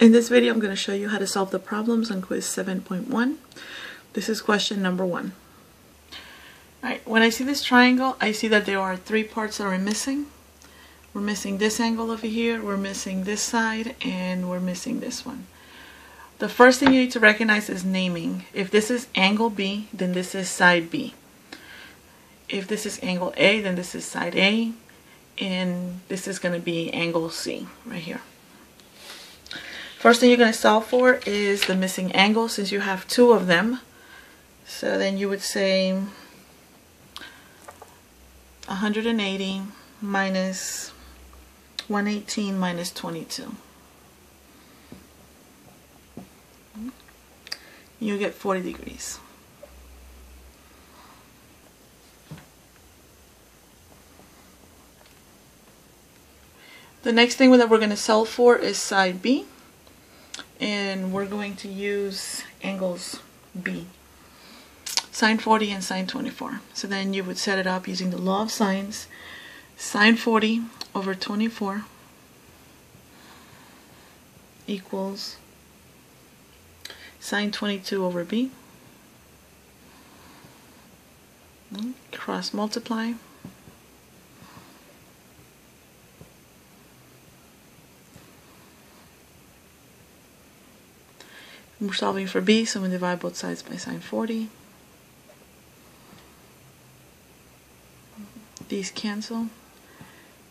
In this video, I'm going to show you how to solve the problems on quiz 7.1. This is question number 1. Alright, when I see this triangle, I see that there are 3 parts that are missing. We're missing this angle over here, we're missing this side, and we're missing this one. The first thing you need to recognize is naming. If this is angle B, then this is side B. If this is angle A, then this is side A. And this is going to be angle C right here. First thing you're going to solve for is the missing angle, since you have 2 of them. So then you would say 180 minus 118 minus 22. You get 40 degrees. The next thing that we're going to solve for is side B. And we're going to use angles B, sine 40 and sine 24. So then you would set it up using the law of sines. Sine 40 over 24 equals sine 22 over B. Cross multiply. We're solving for B, so I'm going to divide both sides by sine 40. These cancel.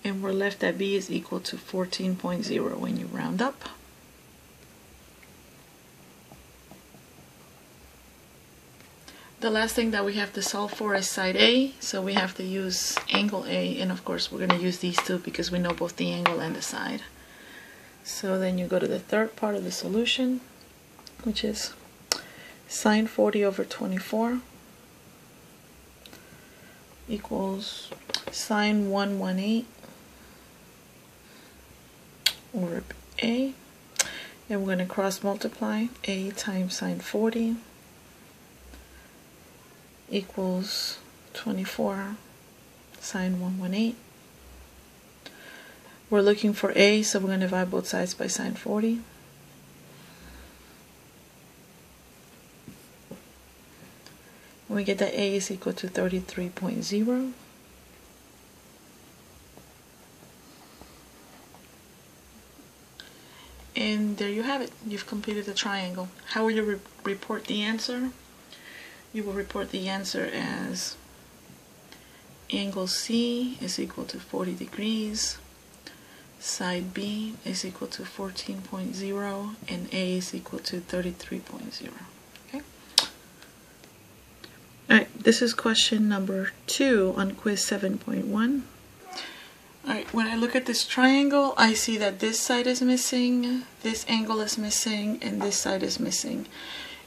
And we're left that B is equal to 14.0 when you round up. The last thing that we have to solve for is side A, so we have to use angle A, and of course we're going to use these two because we know both the angle and the side. So then you go to the third part of the solution, which is sine 40 over 24 equals sine 118 over A, and we're going to cross multiply. A times sine 40 equals 24 sine 118. We're looking for A, so we're going to divide both sides by sine 40. We get that A is equal to 33.0. And there you have it. You've completed the triangle. How will you report the answer? You will report the answer as angle C is equal to 40 degrees, side B is equal to 14.0, and A is equal to 33.0. Alright, this is question number 2 on quiz 7.1. Alright, when I look at this triangle, I see that this side is missing, this angle is missing, and this side is missing.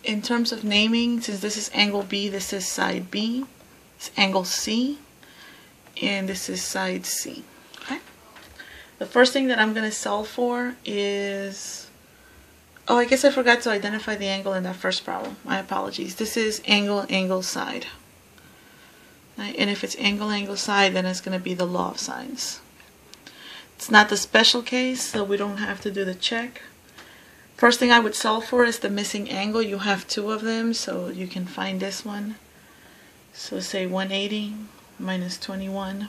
In terms of naming, since this is angle B, this is side B, it's angle C, and this is side C. Okay? The first thing that I'm going to solve for is... Oh, I guess I forgot to identify the angle in that first problem. My apologies. This is angle, side. Right? And if it's angle, side, then it's going to be the law of sines. It's not the special case, so we don't have to do the check. First thing I would solve for is the missing angle. You have 2 of them, so you can find this one. So say 180 minus 21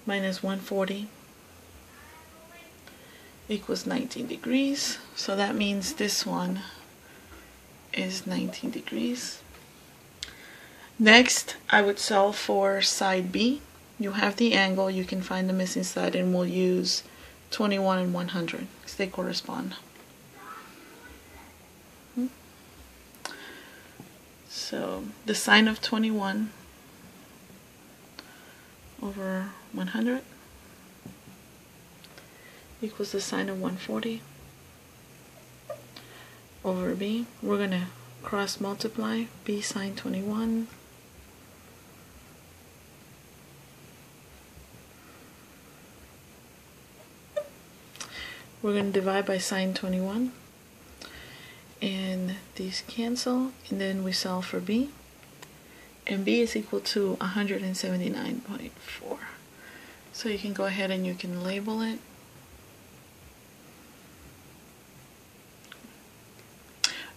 minus 140 equals 19 degrees. So that means this one is 19 degrees. Next, I would solve for side B. You have the angle, you can find the missing side, and we'll use 21 and 100 because they correspond. So the sine of 21 over 100 equals the sine of 140 over B. We're going to cross multiply. B sine 21 we're going to divide by sine 21, and these cancel, and then we solve for B, and B is equal to 179.4. So you can go ahead and you can label it.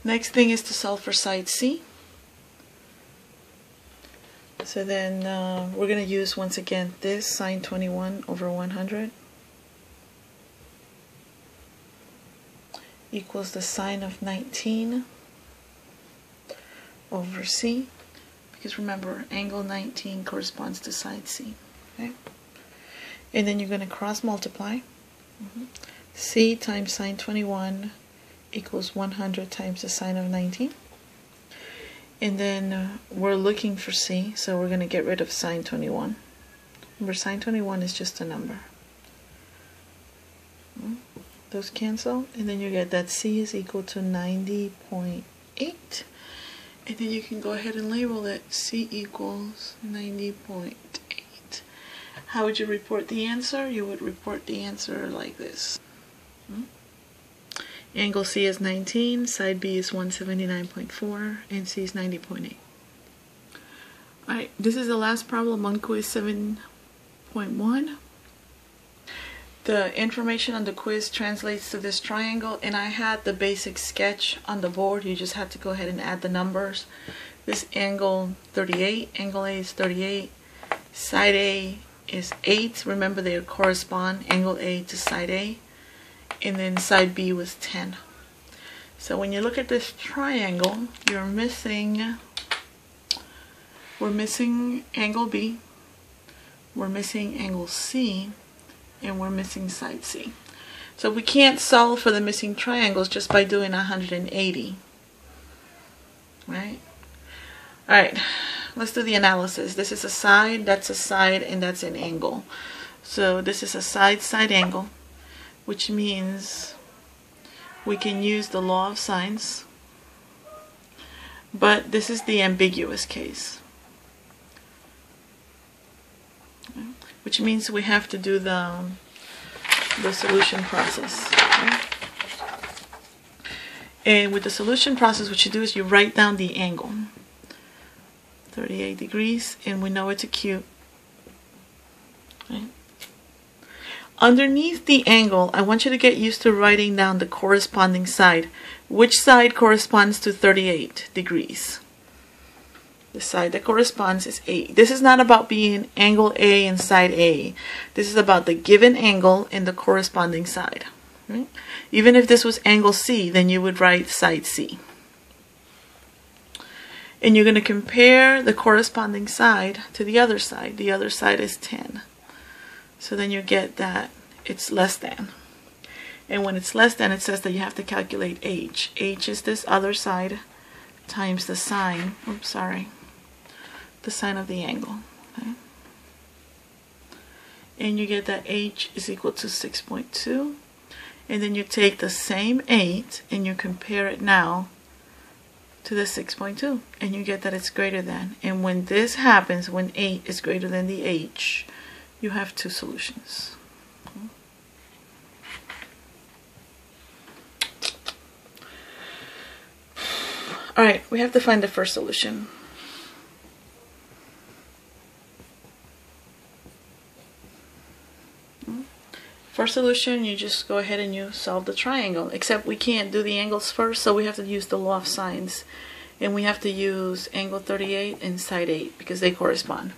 Next thing is to solve for side C. So then we're going to use once again this sine 21 over 100 equals the sine of 19 over C, because remember angle 19 corresponds to side C. Okay? And then you're going to cross multiply. C times sine 21 equals 100 times the sine of 19. And then we're looking for C, so we're going to get rid of sine 21. Remember, sine 21 is just a number. Those cancel, and then you get that C is equal to 90.8. And then you can go ahead and label it C equals 90.8. How would you report the answer? You would report the answer like this. Angle C is 19, side B is 179.4, and C is 90.8. Alright, this is the last problem on quiz 7.1. The information on the quiz translates to this triangle, and I had the basic sketch on the board. You just have to go ahead and add the numbers. This angle 38, angle A is 38, side A is 8. Remember, they correspond, angle A to side A. And then side B was 10. So when you look at this triangle, we're missing angle B, we're missing angle C, and we're missing side C. So we can't solve for the missing triangles just by doing 180. Right? Alright, let's do the analysis. This is a side, that's a side, and that's an angle. So this is a side-side angle, which means we can use the law of sines, but this is the ambiguous case, which means we have to do the solution process. Okay? And with the solution process, what you do is you write down the angle, 38 degrees, and we know it's acute. Okay? Underneath the angle, I want you to get used to writing down the corresponding side. Which side corresponds to 38 degrees? The side that corresponds is A. This is not about being angle A and side A. This is about the given angle and the corresponding side. Right? Even if this was angle C, then you would write side C. And you're going to compare the corresponding side to the other side. The other side is 10. So then you get that it's less than. And when it's less than, it says that you have to calculate H. H is this other side times the sine, the sine of the angle. Okay? And you get that H is equal to 6.2. And then you take the same 8 and you compare it now to the 6.2. And you get that it's greater than. And when this happens, when 8 is greater than the H, you have two solutions. Alright, we have to find the first solution. First solution, you just go ahead and you solve the triangle. Except we can't do the angles first, so we have to use the law of sines. And we have to use angle 38 and side 8 because they correspond.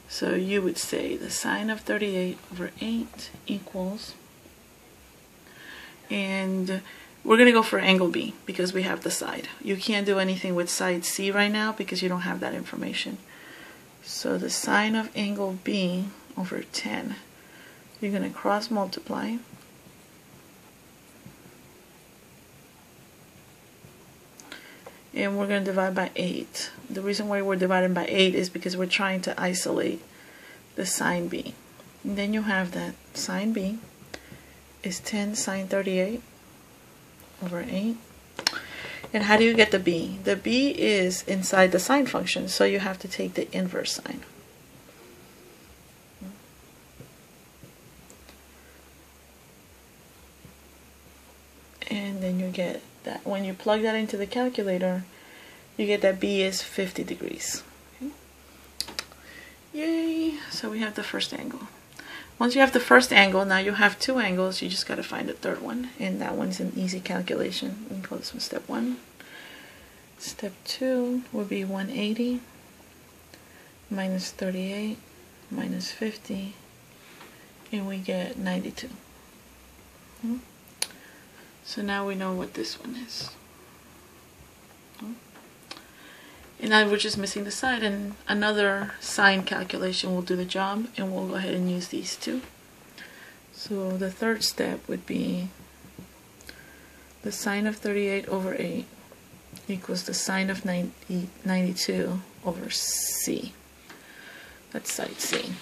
So you would say the sine of 38 over 8 equals, and we're going to go for angle B because we have the side. You can't do anything with side C right now because you don't have that information. So the sine of angle B over 10, you're going to cross multiply. And we're going to divide by 8. The reason why we're dividing by 8 is because we're trying to isolate the sine B. And then you have that sine B is 10 sine 38 over 8. And how do you get the B? The B is inside the sine function, so you have to take the inverse sine. And then you get that when you plug that into the calculator, you get that B is 50 degrees. Okay. Yay! So we have the first angle. Once you have the first angle, now you have two angles. You just got to find the third one, and that one's an easy calculation. We can call this one step 1. Step 2 would be 180 minus 38 minus 50, and we get 92. So now we know what this one is. And now we're just missing the side, and another sine calculation will do the job, and we'll go ahead and use these two. So the third step would be the sine of 38 over 8 equals the sine of 92 over C. That's side C.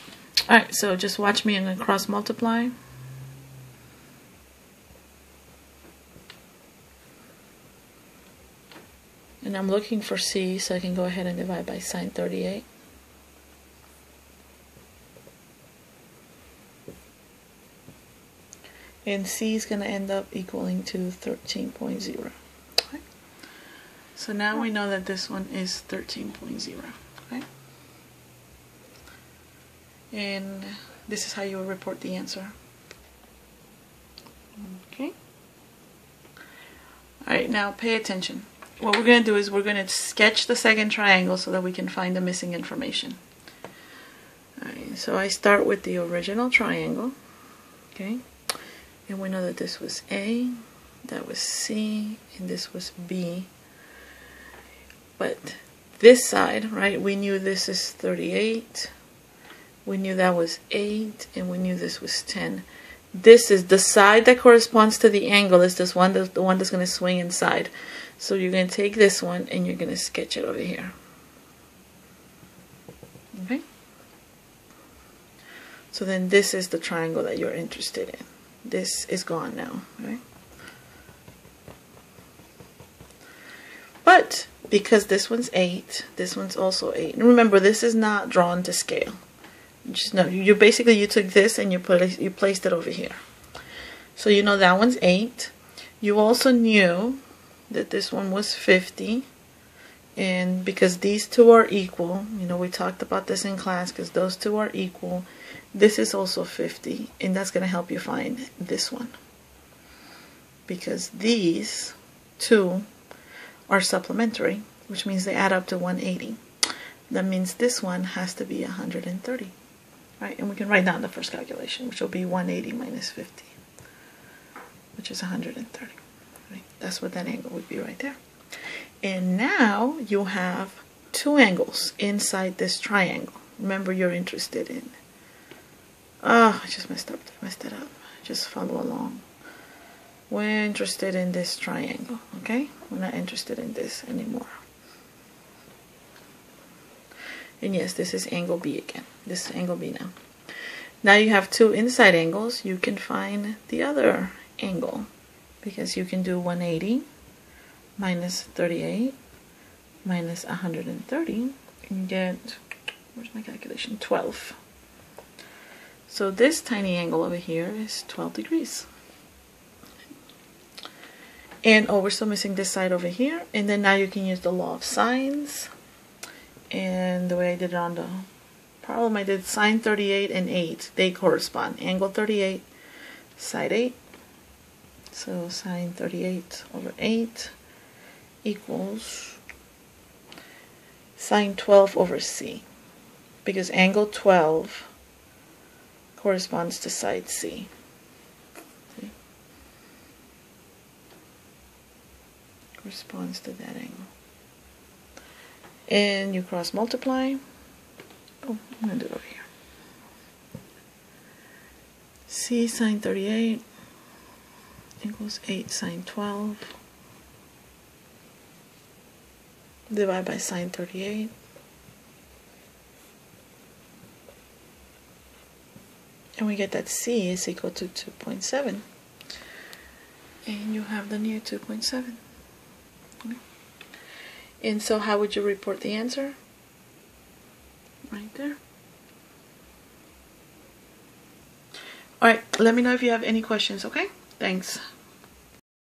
Alright, so just watch me. I'm going to cross multiply. And I'm looking for C, so I can go ahead and divide by sine 38. And C is going to end up equaling to 13.0. Okay. So now we know that this one is 13.0. Okay. And this is how you will report the answer. Okay. Alright, now pay attention. What we're going to do is we're going to sketch the second triangle so that we can find the missing information. Alright, so I start with the original triangle. Okay. And we know that this was A, that was C, and this was B. But this side, right, we knew this is 38. We knew that was 8, and we knew this was 10. This is the side that corresponds to the angle, is this one, the one that's going to swing inside. So you're going to take this one and you're going to sketch it over here. Okay? So then this is the triangle that you're interested in. This is gone now, right? But because this one's 8, this one's also 8. And remember, this is not drawn to scale. Just know, you took this and you placed it over here. So you know that one's 8. You also knew that this one was 50, and because these two are equal, you know, we talked about this in class, because those two are equal, this is also 50, and that's going to help you find this one, because these two are supplementary, which means they add up to 180. That means this one has to be 130, right? And we can write down the first calculation, which will be 180 minus 50, which is 130. Right? That's what that angle would be right there. And now you have two angles inside this triangle. Remember, you're interested in. Oh, I just messed it up. Just follow along. We're interested in this triangle, okay? We're not interested in this anymore. And yes, this is angle B again. This is angle B now. Now you have two inside angles. You can find the other angle, because you can do 180 minus 38 minus 130 and get, where's my calculation, 12. So this tiny angle over here is 12 degrees. And oh, we're still missing this side over here. And then now you can use the law of sines. And the way I did it on the problem, I did sine 38 and 8. They correspond. Angle 38, side 8. So sine 38 over 8 equals sine 12 over C, because angle 12 corresponds to side C. See? Corresponds to that angle. And you cross multiply. Oh, I'm going to do it over here. C sine 38 equals 8 sine 12. Divide by sine 38. And we get that C is equal to 2.7. And you have the new 2.7. Okay. And so how would you report the answer? Right there. Alright, let me know if you have any questions, okay? Thanks.